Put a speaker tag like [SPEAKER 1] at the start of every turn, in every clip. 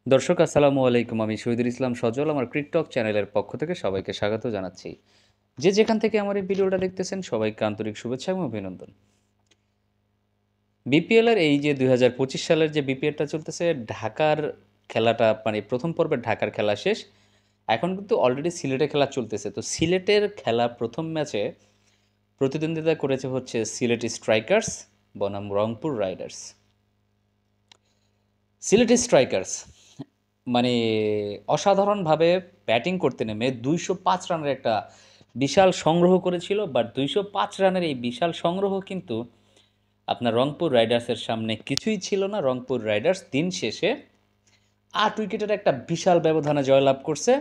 [SPEAKER 1] দর্শক আসসালামু আলাইকুম। আমি শহীদুল ইসলাম সজল আমার ক্রিকটক চ্যানেলের পক্ষ থেকে সবাইকে স্বাগত জানাচ্ছি। যে যেখান থেকে আমার এই ভিডিওটা দেখতেছেন সবাইকে আন্তরিক শুভেচ্ছা এবং অভিনন্দন। বিপিএলের এই যে ২০২৫ সালের যে বিপিএলটা চলতেছে, ঢাকার খেলাটা মানে প্রথম পর্বের ঢাকার খেলা শেষ। এখন কিন্তু অলরেডি সিলেটে খেলা চলতেছে। তো সিলেটের খেলা প্রথম ম্যাচে প্রতিদ্বন্দ্বিতা করেছে হচ্ছে সিলেট স্ট্রাইকার্স বনাম রংপুর রাইডার্স। সিলেট স্ট্রাইকার্স মানে অসাধারণভাবে ব্যাটিং করতে নেমে ২০৫ রানের একটা বিশাল সংগ্রহ করেছিল, বাট ২০৫ রানের এই বিশাল সংগ্রহ কিন্তু আপনার রংপুর রাইডার্সের সামনে কিছুই ছিল না। রংপুর রাইডার্স দিন শেষে ৮ উইকেটের একটা বিশাল ব্যবধানে জয়লাভ করছে,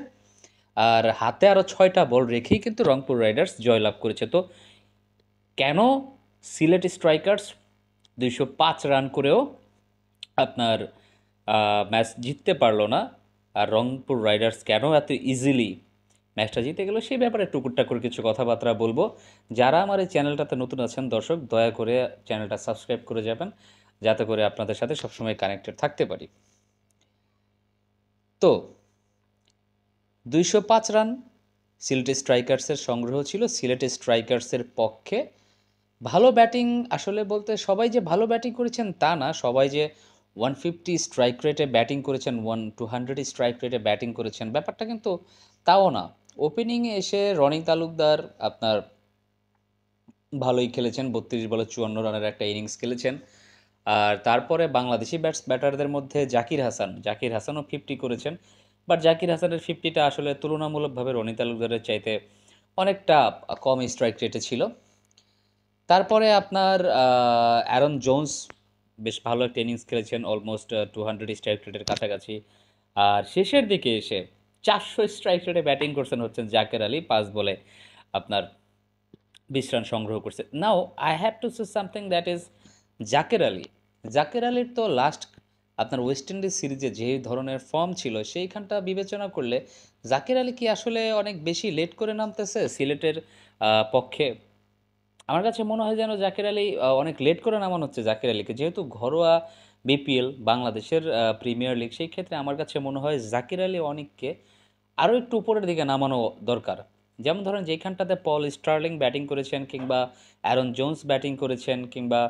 [SPEAKER 1] আর হাতে আরও ৬টা বল রেখেই কিন্তু রংপুর রাইডার্স জয়লাভ করেছে। তো কেন সিলেট স্ট্রাইকার্স ২০৫ রান করেও আপনার ম্যাচ জিততে পারলো না, আর রংপুর রাইডার্স কেন এত ইজিলি ম্যাচটা জিতে গেল, সেই ব্যাপারে টুকুর কিছু কথাবার্তা বলবো। যারা আমার এই চ্যানেলটাতে নতুন আছেন দর্শক, দয়া করে চ্যানেলটা সাবস্ক্রাইব করে যাবেন, যাতে করে আপনাদের সাথে সবসময় কানেক্টেড থাকতে পারি। তো ২০৫ রান সিলেট স্ট্রাইকার্সের সংগ্রহ ছিল। সিলেট স্ট্রাইকার্সের পক্ষে ভালো ব্যাটিং, আসলে বলতে সবাই যে ভালো ব্যাটিং করেছেন তা না, সবাই যে 150 স্ট্রাইক রেটে ব্যাটিং করেছেন, 200 স্ট্রাইক রেটে ব্যাটিং করেছেন ব্যাপারটা কিন্তু তাও না। ওপেনিংয়ে এসে রনি তালুকদার আপনার ভালোই খেলেছেন, 32 বলে 54 রানের একটা ইনিংস খেলেছেন। আর তারপরে বাংলাদেশি ব্যাটারদের মধ্যে জাকির হাসানও 50 করেছেন, বাট জাকির হাসানের 50টা আসলে তুলনামূলকভাবে রনি তালুকদারের চাইতে অনেকটা কম স্ট্রাইক রেটে ছিল। তারপরে আপনার অ্যারন জোন্স বেশ ভালো একটা ইনিংস খেলেছেন, অলমোস্ট 200 স্ট্রাইক রেটের কাছাকাছি। আর শেষের দিকে এসে 400 স্ট্রাইক রেটে ব্যাটিং করছেন হচ্ছেন জাকের আলী, 5 বলে আপনার 20 রান সংগ্রহ করছে। Now I have to say something that is Zaker Ali. Zaker আলীর তো লাস্ট আপনার ওয়েস্ট ইন্ডিজ সিরিজে যে ধরনের ফর্ম ছিল সেইখানটা বিবেচনা করলে জাকের আলী কি আসলে অনেক বেশি লেট করে নামতেছে সিলেটের পক্ষে? আমার কাছে মনে হয় যেন জাকের আলী অনেক লেট করে নামানো হচ্ছে জাকের আলীকে, যেহেতু ঘরোয়া বিপিএল বাংলাদেশের প্রিমিয়ার লিগ, সেই ক্ষেত্রে আমার কাছে মনে হয় জাকির আলী অনেককে আরও একটু উপরের দিকে নামানো দরকার। যেমন ধরেন যেখানটাতে পল স্টার্লিং ব্যাটিং করেছেন কিংবা অ্যারন জোন্স ব্যাটিং করেছেন, কিংবা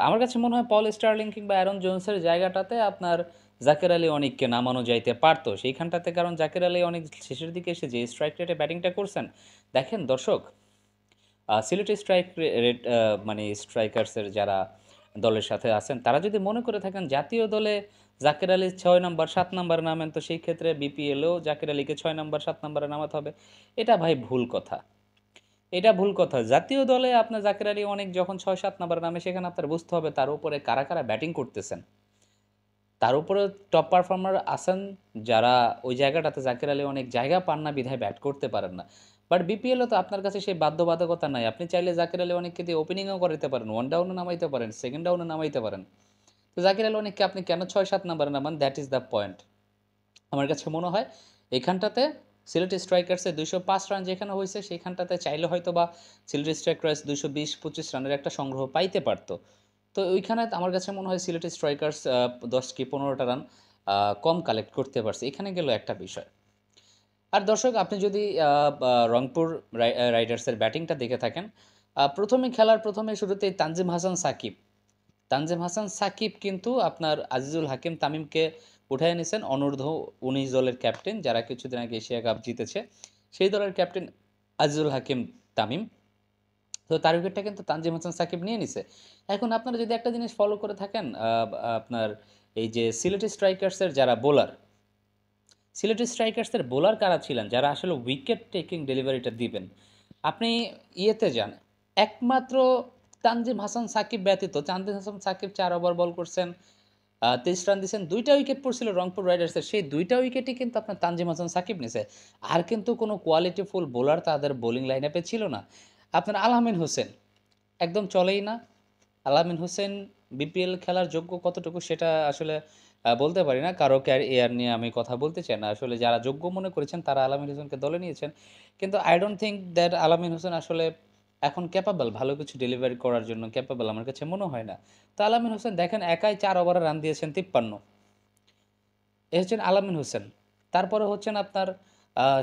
[SPEAKER 1] আমার কাছে মনে হয় পল স্টার্লিং কিংবা অ্যারন জোন্সের জায়গাটাতে আপনার জাকের আলী অনেককে নামানো যাইতে পারতো সেইখানটাতে, কারণ জাকের আলী অনেক শেষের দিকে এসে যে স্ট্রাইক রেটে ব্যাটিংটা করছেন, দেখেন দর্শক, সিলেটি স্ট্রাইক রেট মানে স্ট্রাইকার্সের যারা দলের সাথে আছেন তারা যদি মনে করে থাকেন জাতীয় দলে জাকের আলী 6 নম্বর 7 নম্বরে নামেন, তো সেই ক্ষেত্রে বিপিএলেও জাকের আলীকে 6 নম্বর 7 নম্বরে নামাতে হবে। এটা ভাই ভুল কথা, এটা ভুল কথা। জাতীয় দলে আপনার জাকের আলী অনেক যখন 6 7 নম্বরে নামে, সেখানে আপনার বুঝতে হবে তার উপরে কারা কারা ব্যাটিং করতেছেন, তার উপরে টপ পারফর্মার আছেন যারা ওই জায়গাটাতে জাকের আলী অনেক জায়গা পান না বিধায় ব্যাট করতে পারেন না। বাট বিপিএলও তো আপনার কাছে সেই বাধ্যবাধকতা নাই, আপনি চাইলে জাকের আলী অনেককে দিয়ে ওপেনিংও করাতে পারেন, ওয়ান ডাউনে নামাইতে পারেন, সেকেন্ড ডাউনে নামাইতে পারেন। তো জাকির আলী অনেককে আপনি কেন 6 7 নম্বরে নামান, দ্যাট ইজ দ্য পয়েন্ট। আমার কাছে মনে হয় এখানটাতে সিলেট স্ট্রাইকার্সের ২০৫ রান যেখানে হয়েছে সেইখানটাতে চাইলে হয়তো বা সিলেট স্ট্রাইকার্স ২২-২৫ রানের একটা সংগ্রহ পাইতে পারতো। তো ওইখানে আমার কাছে মনে হয় সিলেট স্ট্রাইকার্স 10 কি 15টা রান কম কালেক্ট করতে পারছে, এখানে গেল একটা বিষয়। আর দর্শক আপনি যদি রংপুর রাইডার্সের ব্যাটিংটা দেখে থাকেন, প্রথমে খেলার প্রথমে শুরুতেই তানজিম হাসান সাকিব কিন্তু আপনার আজিজুল হাকিম তামিমকে উঠায় নিয়েছেন, অনূর্ধ্ব 19 দলের ক্যাপ্টেন যারা কিছুদিন আগে এশিয়া কাপ জিতেছে, সেই দলের ক্যাপ্টেন আজিজুল হাকিম তামিম। তো তার উইকেটটা কিন্তু তানজিম হাসান সাকিব নিয়ে নিছে। এখন আপনারা যদি একটা জিনিস ফলো করে থাকেন, আপনার এই যে সিলেটি স্ট্রাইকার্সের বোলার কারা ছিলেন যারা আসলে উইকেট টেকিং ডেলিভারিটা দিবেন, আপনি ইয়েতে যান, একমাত্র তানজিম হাসান সাকিব ব্যতীত। তানজিম হাসান সাকিব 4 ওভার বল করছেন, 23 রান দিয়েছেন, 2টা উইকেট পড়ছিল রংপুর রাইডার্সের, সেই 2টা উইকেটই কিন্তু আপনার তানজিম হাসান সাকিব নিছে। আর কিন্তু কোনো কোয়ালিটিফুল বোলার তাদের বোলিং লাইন আপে ছিল না। আপনার আলামিন হোসেন একদম চলেই না। আলামিন হোসেন বিপিএল খেলার যোগ্য কতটুকু সেটা আসলে বলতে পারি না, কারো ক্যারিয়ার নিয়ে আমি কথা বলতে চাই না। আসলে যারা যোগ্য মনে করেছেন তারা আলামিন হোসেনকে দলে নিয়েছেন, কিন্তু আই ডোন্ট থিঙ্ক দ্যাট আলামিন হোসেন আসলে এখন ক্যাপাবল ভালো কিছু ডেলিভারি করার জন্য ক্যাপাবল, আমার কাছে মনে হয় না। তো আলামিন হোসেন দেখেন একাই 4 ওভারে রান দিয়েছেন 53। এ হচ্ছেন আলামিন হোসেন। তারপরে হচ্ছেন আপনার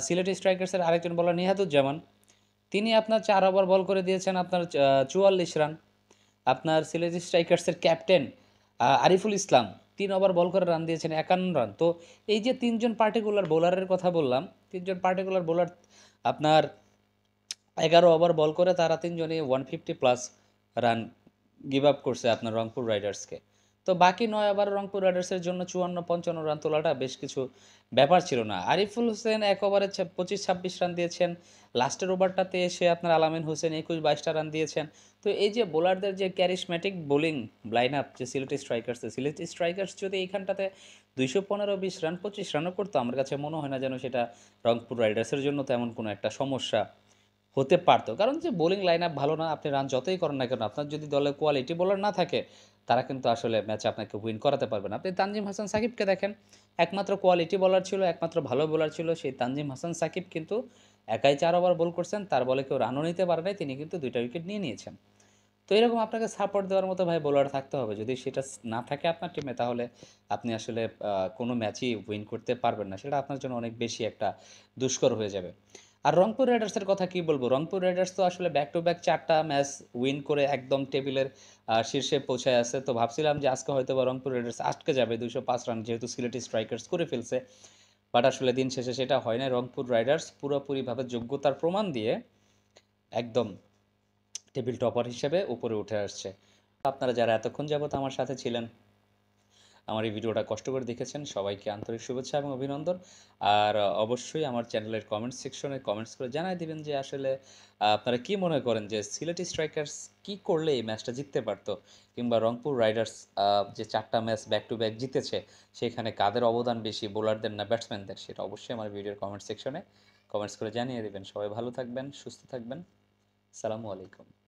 [SPEAKER 1] সিলেট স্ট্রাইকার্সের আরেকজন বলার নিহাদুজ্জামান। তিনি আপনার ৪ ওভার বল করে দিয়েছেন আপনার ৪৪ রান। আপনার সিলেট স্ট্রাইকার্সের ক্যাপ্টেন আরিফুল ইসলাম ৩ ওভার বল করে রান দিয়েছেন ৫১ রান। তো এই যে ৩ জন পার্টিকুলার বোলারের কথা বললাম, ৩ জন পার্টিকুলার বোলার আপনার ১১ ওভার বল করে তারা ৩ জনই 150 প্লাস রান গিভ আপ করছে আপনার রংপুর রাইডার্সকে। তো বাকি ৯ ওভার রংপুর রাইডার্সের জন্য ৫৪-৫৫ রান তোলাটা বেশ কিছু ব্যাপার ছিল না। আরিফুল হোসেন ১ ওভারে ২৫-২৬ রান দিয়েছেন। লাস্টের ওভারটাতে এসে আপনার আলামিন হোসেন ২১-২২টা রান দিয়েছেন। তো এই যে বোলারদের যে ক্যারিশম্যাটিক বোলিং লাইন আপ যে সিলেট স্ট্রাইকার্স যদি এইখানটাতে ২১৫-২০ রান ২৫ রানও করতো, আমার কাছে মনে হয় না যেন সেটা রংপুর রাইডার্সের জন্য তেমন কোনো একটা সমস্যা হতে পারতো। কারণ যে বোলিং লাইন আপ ভালো না, আপনি রান যতই করেন না কেন, আপনার যদি দলে কোয়ালিটি বোলার না থাকে, তারা কিন্তু আসলে ম্যাচে আপনাকে উইন করাতে পারবে না। আপনি তানজিম হাসান সাকিবকে দেখেন, একমাত্র কোয়ালিটি বোলার ছিল, একমাত্র ভালো বোলার ছিল সেই তানজিম হাসান সাকিব, কিন্তু একাই ৪ ওভার বল করছেন, তার বলে কেউ রানও নিতে পারে নাই, তিনি কিন্তু ২টা উইকেট নিয়ে নিয়েছেন। তো এরকম আপনাকে সাপোর্ট দেওয়ার মতো ভাই বোলার থাকতে হবে। যদি সেটা না থাকে আপনার টিমে, তাহলে আপনি আসলে কোনো ম্যাচই উইন করতে পারবেন না। সেটা আপনার জন্য অনেক বেশি একটা দুষ্কর হয়ে যাবে। আর রংপুর রাইডার্সের কথা কি বলবো, রংপুর রাইডার্স তো আসলে ব্যাক টু ব্যাক ৪টা ম্যাচ উইন করে একদম টেবিলের শীর্ষে পৌঁছায় আছে। তো ভাবছিলাম যে আজকে হয়তোবা রংপুর রাইডার্স আটকে যাবে ২০৫ রান, যেহেতু সিলেটি স্ট্রাইকার্স করে ফেলছে। বাট আসলে দিন শেষে সেটা হয় না। রংপুর রাইডার্স পুরোপুরিভাবে যোগ্যতার প্রমাণ দিয়ে একদম টেবিল টপার হিসেবে উপরে উঠে আসছে। আপনারা যারা এতক্ষণ যাবত আমার সাথে ছিলেন, আমার এই ভিডিওটা কষ্ট করে দেখেছেন, সবাইকে আন্তরিক শুভেচ্ছা এবং অভিনন্দন। আর অবশ্যই আমার চ্যানেলের কমেন্ট সেকশনে কমেন্টস করে জানায় দিবেন যে আসলে আপনারা কি মনে করেন যে সিলেট স্ট্রাইকার্স কি করলে এই ম্যাচটা জিততে পারতো, কিংবা রংপুর রাইডার্স যে ৪টা ম্যাচ ব্যাক টু ব্যাক জিতেছে, সেখানে কাদের অবদান বেশি, বোলারদের না ব্যাটসম্যানদের, সেটা অবশ্যই আমার ভিডিওর কমেন্ট সেকশনে কমেন্টস করে জানিয়ে দিবেন। সবাই ভালো থাকবেন, সুস্থ থাকবেন। আসসালামু আলাইকুম।